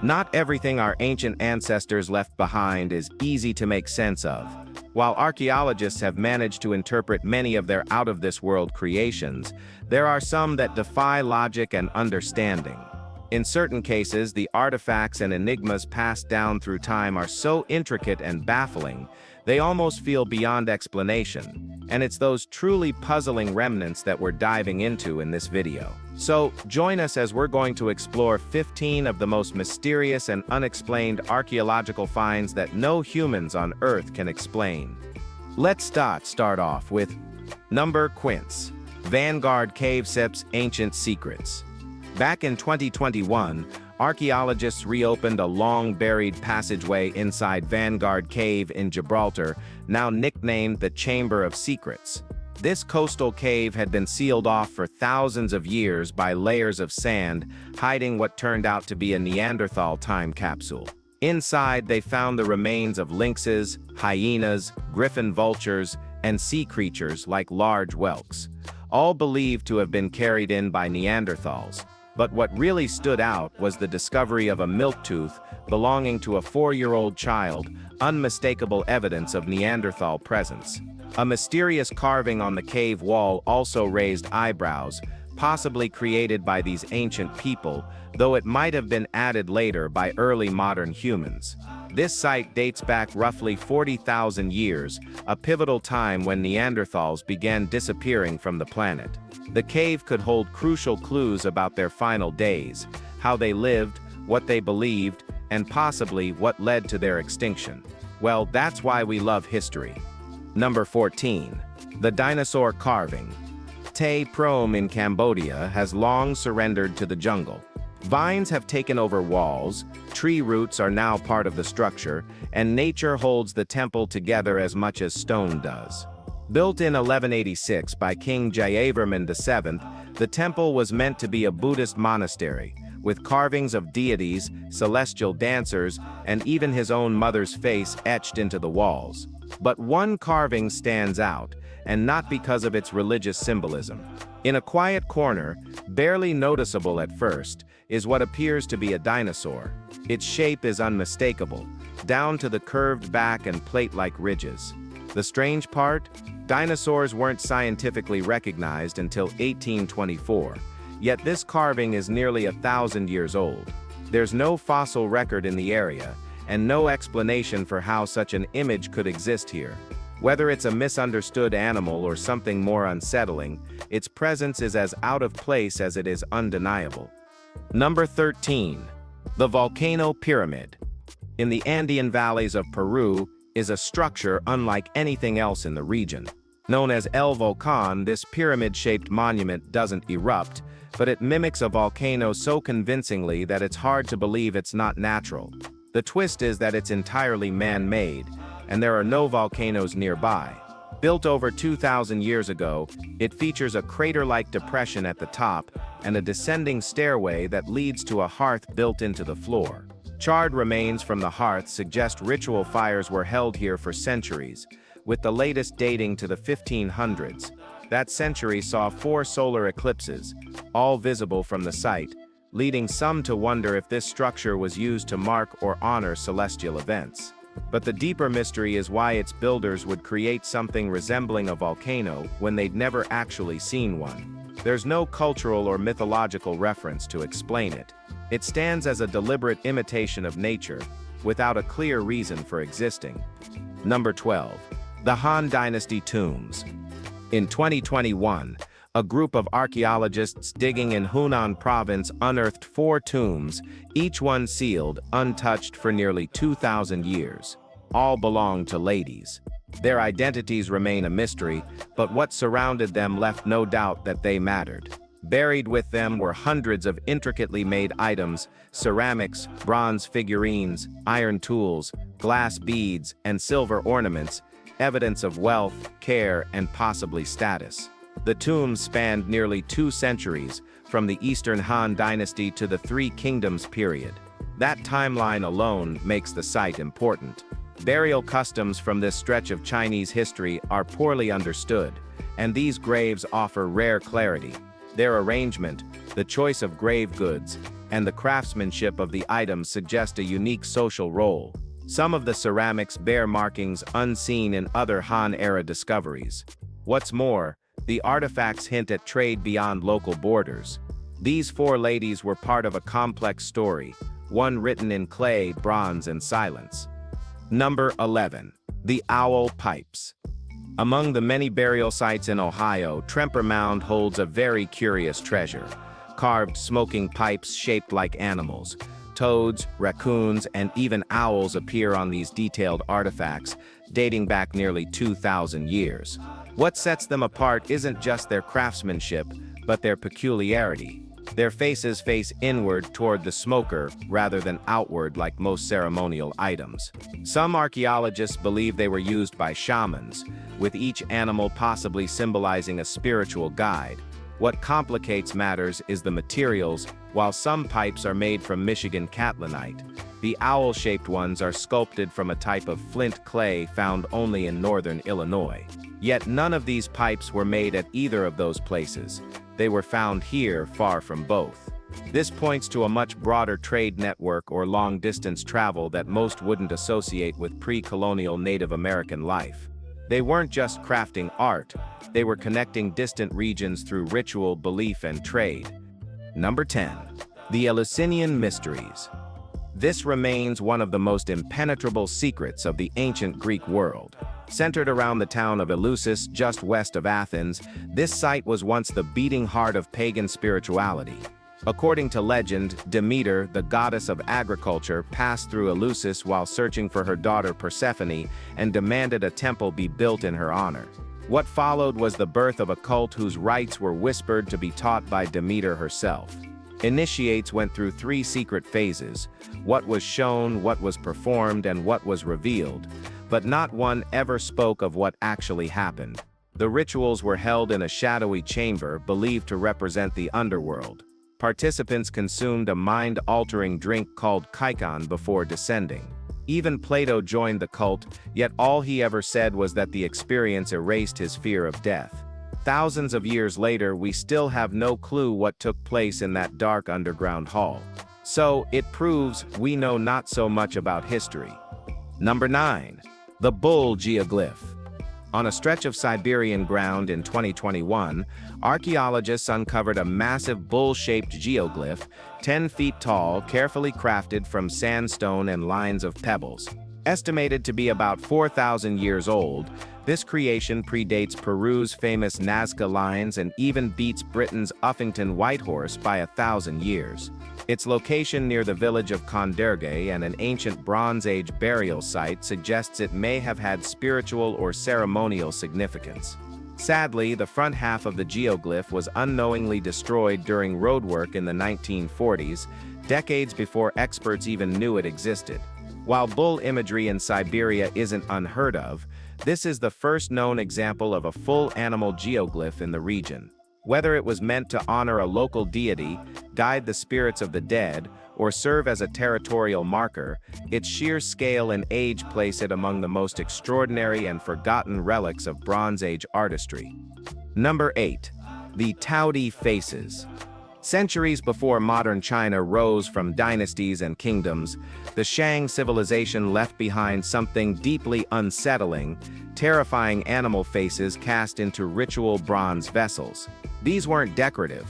Not everything our ancient ancestors left behind is easy to make sense of. While archaeologists have managed to interpret many of their out-of-this-world creations, there are some that defy logic and understanding. In certain cases, the artifacts and enigmas passed down through time are so intricate and baffling, they almost feel beyond explanation, and it's those truly puzzling remnants that we're diving into in this video. So, join us as we're going to explore 15 of the most mysterious and unexplained archaeological finds that no humans on Earth can explain. Let's start off with number Quint's Vanguard Cave Seps Ancient Secrets. Back in 2021, archaeologists reopened a long-buried passageway inside Vanguard Cave in Gibraltar, now nicknamed the Chamber of Secrets. This coastal cave had been sealed off for thousands of years by layers of sand, hiding what turned out to be a Neanderthal time capsule. Inside, they found the remains of lynxes, hyenas, griffon vultures, and sea creatures like large whelks, all believed to have been carried in by Neanderthals. But what really stood out was the discovery of a milk tooth belonging to a 4-year-old child, unmistakable evidence of Neanderthal presence. A mysterious carving on the cave wall also raised eyebrows, possibly created by these ancient people, though it might have been added later by early modern humans. This site dates back roughly 40,000 years, a pivotal time when Neanderthals began disappearing from the planet. The cave could hold crucial clues about their final days, how they lived, what they believed, and possibly what led to their extinction. Well, that's why we love history. Number 14. The Dinosaur Carving. Tay Prom in Cambodia has long surrendered to the jungle. Vines have taken over walls, tree roots are now part of the structure, and nature holds the temple together as much as stone does. Built in 1186 by King Jayavarman VII, the temple was meant to be a Buddhist monastery, with carvings of deities, celestial dancers, and even his own mother's face etched into the walls. But one carving stands out, and not because of its religious symbolism. In a quiet corner, barely noticeable at first, is what appears to be a dinosaur. Its shape is unmistakable, down to the curved back and plate-like ridges. The strange part? Dinosaurs weren't scientifically recognized until 1824, yet this carving is nearly 1,000 years old. There's no fossil record in the area, and no explanation for how such an image could exist here. Whether it's a misunderstood animal or something more unsettling, its presence is as out of place as it is undeniable. Number 13. The Volcano Pyramid. In the Andean valleys of Peru is a structure unlike anything else in the region. Known as El Volcán, this pyramid-shaped monument doesn't erupt, but it mimics a volcano so convincingly that it's hard to believe it's not natural. The twist is that it's entirely man-made, and there are no volcanoes nearby. Built over 2,000 years ago, it features a crater-like depression at the top and a descending stairway that leads to a hearth built into the floor. Charred remains from the hearth suggest ritual fires were held here for centuries, with the latest dating to the 1500s. That century saw 4 solar eclipses, all visible from the site, leading some to wonder if this structure was used to mark or honor celestial events. But the deeper mystery is why its builders would create something resembling a volcano when they'd never actually seen one. There's no cultural or mythological reference to explain it. It stands as a deliberate imitation of nature, without a clear reason for existing. Number 12. The Han Dynasty Tombs. In 2021, a group of archaeologists digging in Hunan province unearthed 4 tombs, each one sealed, untouched for nearly 2,000 years. All belonged to ladies. Their identities remain a mystery, but what surrounded them left no doubt that they mattered. Buried with them were hundreds of intricately made items, ceramics, bronze figurines, iron tools, glass beads, and silver ornaments, evidence of wealth, care, and possibly status. The tombs spanned nearly 2 centuries, from the Eastern Han Dynasty to the Three Kingdoms period. That timeline alone makes the site important. Burial customs from this stretch of Chinese history are poorly understood, and these graves offer rare clarity. Their arrangement, the choice of grave goods, and the craftsmanship of the items suggest a unique social role. Some of the ceramics bear markings unseen in other Han-era discoveries. What's more, the artifacts hint at trade beyond local borders. These four ladies were part of a complex story, one written in clay, bronze, and silence. Number 11. The Owl Pipes. Among the many burial sites in Ohio, Tremper Mound holds a very curious treasure. Carved smoking pipes shaped like animals. Toads, raccoons, and even owls appear on these detailed artifacts, dating back nearly 2,000 years. What sets them apart isn't just their craftsmanship, but their peculiarity. Their faces face inward toward the smoker rather than outward like most ceremonial items. Some archaeologists believe they were used by shamans, with each animal possibly symbolizing a spiritual guide. What complicates matters is the materials. While some pipes are made from Michigan catlinite, the owl-shaped ones are sculpted from a type of flint clay found only in northern Illinois. Yet none of these pipes were made at either of those places. They were found here, far from both. This points to a much broader trade network or long-distance travel that most wouldn't associate with pre-colonial Native American life. They weren't just crafting art, they were connecting distant regions through ritual, belief, and trade. Number 10. The Eleusinian Mysteries. This remains one of the most impenetrable secrets of the ancient Greek world. Centered around the town of Eleusis just west of Athens, this site was once the beating heart of pagan spirituality. According to legend, Demeter, the goddess of agriculture, passed through Eleusis while searching for her daughter Persephone and demanded a temple be built in her honor. What followed was the birth of a cult whose rites were whispered to be taught by Demeter herself. Initiates went through three secret phases: what was shown, what was performed, and what was revealed, but not one ever spoke of what actually happened. The rituals were held in a shadowy chamber believed to represent the underworld. Participants consumed a mind-altering drink called kaikon before descending. Even Plato joined the cult, yet all he ever said was that the experience erased his fear of death. Thousands of years later, we still have no clue what took place in that dark underground hall. So, it proves we know not so much about history. Number 9. The Bull Geoglyph. On a stretch of Siberian ground in 2021, archaeologists uncovered a massive bull-shaped geoglyph, 10 feet tall, carefully crafted from sandstone and lines of pebbles. Estimated to be about 4,000 years old, this creation predates Peru's famous Nazca lines and even beats Britain's Uffington Whitehorse by 1,000 years. Its location near the village of Conderge and an ancient Bronze Age burial site suggests it may have had spiritual or ceremonial significance. Sadly, the front half of the geoglyph was unknowingly destroyed during roadwork in the 1940s, decades before experts even knew it existed. While bull imagery in Siberia isn't unheard of, this is the first known example of a full animal geoglyph in the region. Whether it was meant to honor a local deity, guide the spirits of the dead, or serve as a territorial marker, its sheer scale and age place it among the most extraordinary and forgotten relics of Bronze Age artistry. Number 8. The Taudy Faces. Centuries before modern China rose from dynasties and kingdoms, the Shang civilization left behind something deeply unsettling, terrifying animal faces cast into ritual bronze vessels. These weren't decorative.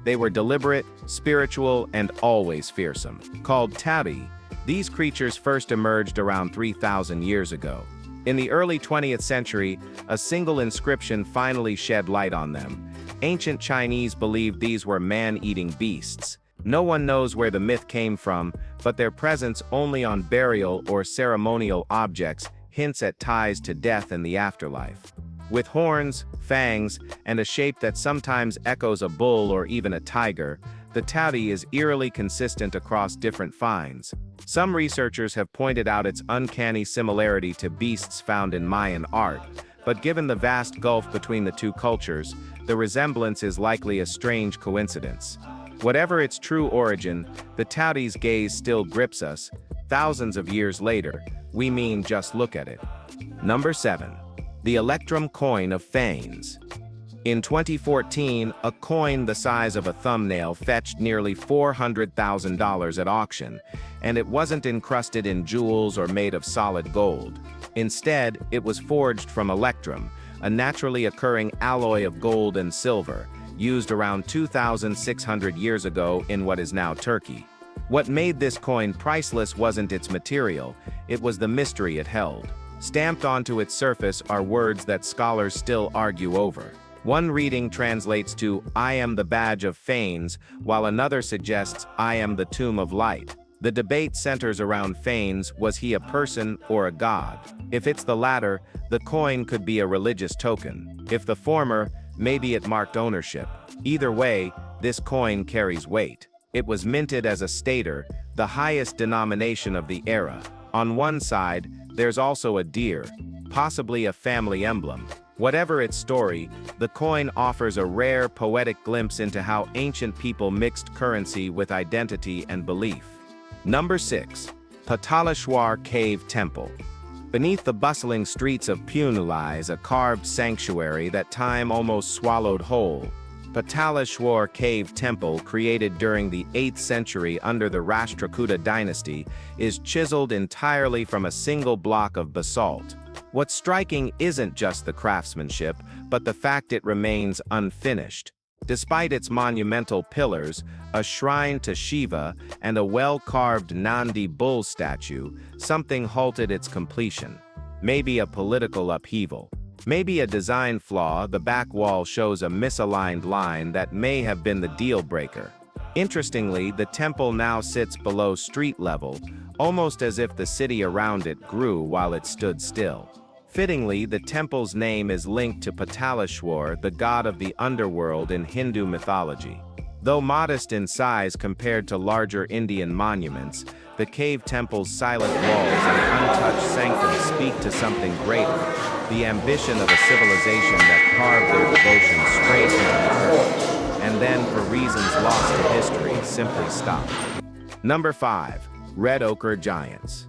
They were deliberate, spiritual, and always fearsome. Called Taudy, these creatures first emerged around 3,000 years ago. In the early 20th century, a single inscription finally shed light on them. Ancient Chinese believed these were man-eating beasts. No one knows where the myth came from, but their presence only on burial or ceremonial objects hints at ties to death and the afterlife. With horns, fangs, and a shape that sometimes echoes a bull or even a tiger, the Taudy is eerily consistent across different finds. Some researchers have pointed out its uncanny similarity to beasts found in Mayan art, but given the vast gulf between the two cultures, the resemblance is likely a strange coincidence. Whatever its true origin, the Taudy's gaze still grips us. Thousands of years later, we mean just look at it. Number 7. The Electrum coin of Fens. In 2014, a coin the size of a thumbnail fetched nearly $400,000 at auction, and it wasn't encrusted in jewels or made of solid gold. Instead, it was forged from Electrum, a naturally occurring alloy of gold and silver, used around 2,600 years ago in what is now Turkey. What made this coin priceless wasn't its material, it was the mystery it held. Stamped onto its surface are words that scholars still argue over. One reading translates to, "I am the badge of Fens," while another suggests, "I am the tomb of light." The debate centers around Fens. Was he a person or a god? If it's the latter, the coin could be a religious token. If the former, maybe it marked ownership. Either way, this coin carries weight. It was minted as a stater, the highest denomination of the era. On one side, there's also a deer, possibly a family emblem. Whatever its story, the coin offers a rare poetic glimpse into how ancient people mixed currency with identity and belief. Number 6. Pataleswar Cave Temple. Beneath the bustling streets of Pune lies a carved sanctuary that time almost swallowed whole. Pataleswar Cave Temple, created during the 8th century under the Rashtrakuta dynasty, is chiseled entirely from a single block of basalt. What's striking isn't just the craftsmanship, but the fact it remains unfinished. Despite its monumental pillars, a shrine to Shiva, and a well-carved Nandi bull statue, something halted its completion. Maybe a political upheaval. Maybe a design flaw. The back wall shows a misaligned line that may have been the deal breaker. Interestingly, the temple now sits below street level, almost as if the city around it grew while it stood still. Fittingly, the temple's name is linked to Pataleswar, the god of the underworld in Hindu mythology. Though modest in size compared to larger Indian monuments, the cave temple's silent walls and untouched sanctum speak to something greater, the ambition of a civilization that carved their devotion straight into the earth, and then, for reasons lost to history, simply stopped. Number 5. Red Ochre Giants.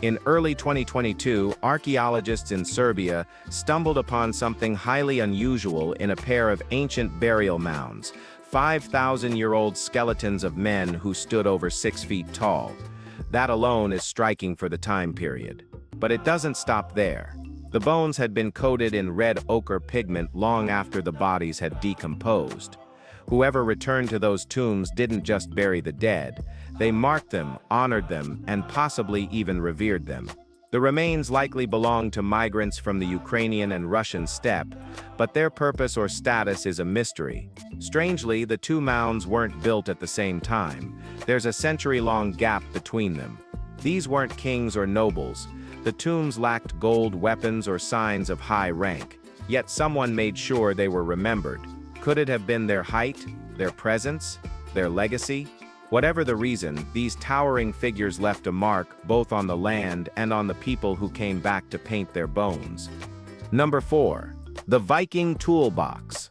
In early 2022, archaeologists in Serbia stumbled upon something highly unusual in a pair of ancient burial mounds, 5,000-year-old skeletons of men who stood over 6 feet tall. That alone is striking for the time period. But it doesn't stop there. The bones had been coated in red ochre pigment long after the bodies had decomposed. Whoever returned to those tombs didn't just bury the dead. They marked them, honored them, and possibly even revered them. The remains likely belonged to migrants from the Ukrainian and Russian steppe, but their purpose or status is a mystery. Strangely, the two mounds weren't built at the same time. There's a century-long gap between them. These weren't kings or nobles. The tombs lacked gold weapons or signs of high rank. Yet someone made sure they were remembered. Could it have been their height, their presence, their legacy? Whatever the reason, these towering figures left a mark both on the land and on the people who came back to paint their bones. Number 4. The Viking Toolbox.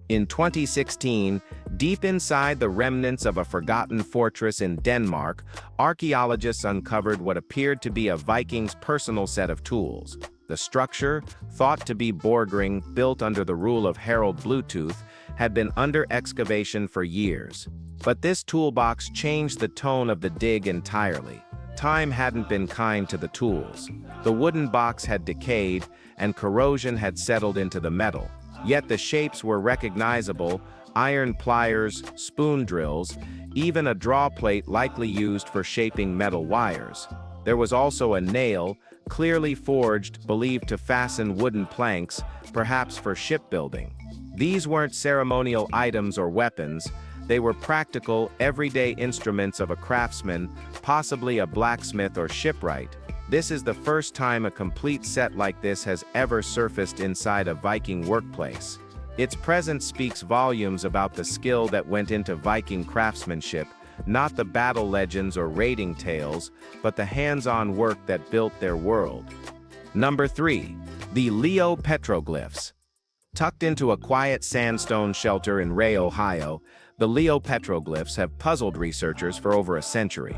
In 2016, deep inside the remnants of a forgotten fortress in Denmark, archaeologists uncovered what appeared to be a Viking's personal set of tools. The structure, thought to be Borgring, built under the rule of Harald Bluetooth, had been under excavation for years. But this toolbox changed the tone of the dig entirely. Time hadn't been kind to the tools. The wooden box had decayed, and corrosion had settled into the metal. Yet the shapes were recognizable: iron pliers, spoon drills, even a draw plate likely used for shaping metal wires. There was also a nail, clearly forged, believed to fasten wooden planks, perhaps for shipbuilding. These weren't ceremonial items or weapons. They were practical, everyday instruments of a craftsman, possibly a blacksmith or shipwright. This is the first time a complete set like this has ever surfaced inside a Viking workplace. Its presence speaks volumes about the skill that went into Viking craftsmanship, not the battle legends or raiding tales, but the hands-on work that built their world. Number 3. The Leoproglyphs. Tucked into a quiet sandstone shelter in Ray, Ohio, the Leoproglyphs have puzzled researchers for over a century.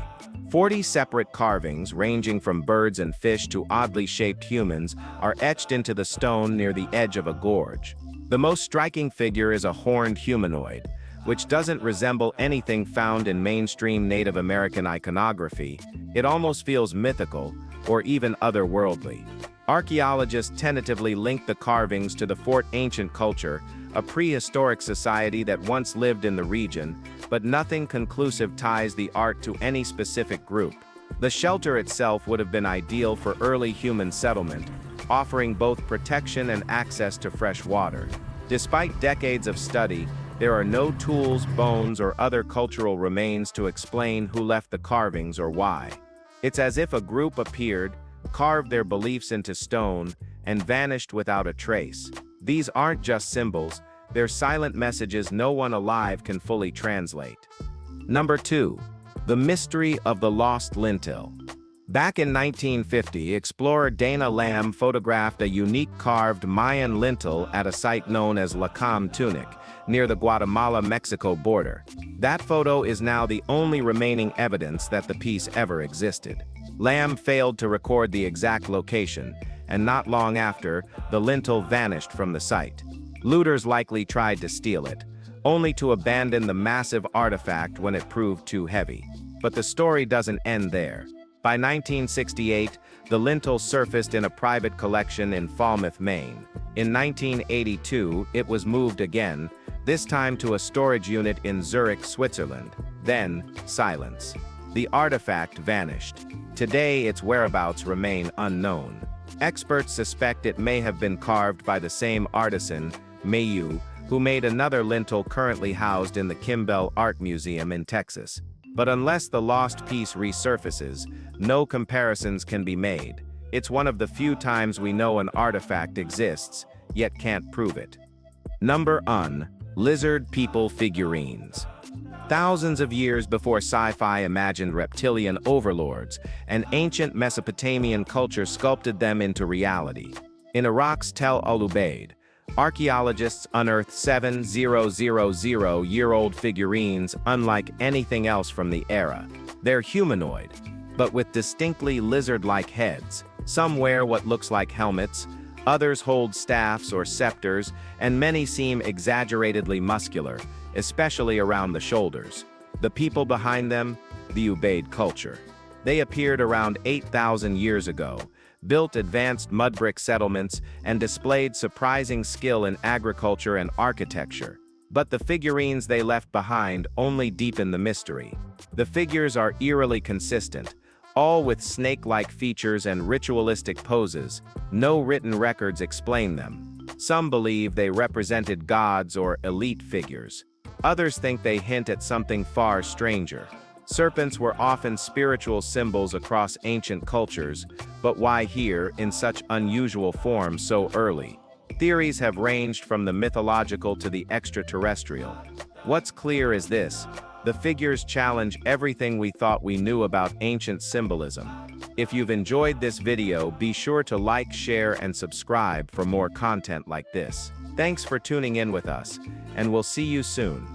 40 separate carvings, ranging from birds and fish to oddly shaped humans, are etched into the stone near the edge of a gorge. The most striking figure is a horned humanoid, which doesn't resemble anything found in mainstream Native American iconography. It almost feels mythical, or even otherworldly. Archaeologists tentatively link the carvings to the Fort Ancient culture, a prehistoric society that once lived in the region, but nothing conclusive ties the art to any specific group. The shelter itself would have been ideal for early human settlement, offering both protection and access to fresh water. Despite decades of study, there are no tools, bones, or other cultural remains to explain who left the carvings or why. It's as if a group appeared, carved their beliefs into stone, and vanished without a trace. These aren't just symbols, they're silent messages no one alive can fully translate. Number 2. The Mystery of the Lost Lintel. Back in 1950, explorer Dana Lamb photographed a unique carved Mayan lintel at a site known as Lacam Tunic, near the Guatemala-Mexico border. That photo is now the only remaining evidence that the piece ever existed. Lamb failed to record the exact location, and not long after, the lintel vanished from the site. Looters likely tried to steal it, only to abandon the massive artifact when it proved too heavy. But the story doesn't end there. By 1968, the lintel surfaced in a private collection in Falmouth, Maine. In 1982, it was moved again, this time to a storage unit in Zurich, Switzerland. Then, silence. The artifact vanished. Today, its whereabouts remain unknown. Experts suspect it may have been carved by the same artisan, Mayu, who made another lintel currently housed in the Kimbell Art Museum in Texas. But unless the lost piece resurfaces, no comparisons can be made. It's one of the few times we know an artifact exists, yet can't prove it. Number 1. Lizard People Figurines. Thousands of years before sci-fi imagined reptilian overlords, an ancient Mesopotamian culture sculpted them into reality. In Iraq's Tel al-Ubaid, archaeologists unearthed 7,000-year-old figurines unlike anything else from the era. They're humanoid, but with distinctly lizard-like heads. Some wear what looks like helmets, others hold staffs or scepters, and many seem exaggeratedly muscular, especially around the shoulders. The people behind them? The Ubaid culture. They appeared around 8,000 years ago, built advanced mud brick settlements, and displayed surprising skill in agriculture and architecture. But the figurines they left behind only deepen the mystery. The figures are eerily consistent, all with snake-like features and ritualistic poses. No written records explain them. Some believe they represented gods or elite figures. Others think they hint at something far stranger. Serpents were often spiritual symbols across ancient cultures, but why here, in such unusual form so early? Theories have ranged from the mythological to the extraterrestrial. What's clear is this: the figures challenge everything we thought we knew about ancient symbolism. If you've enjoyed this video, be sure to like, share, and subscribe for more content like this. Thanks for tuning in with us, and we'll see you soon.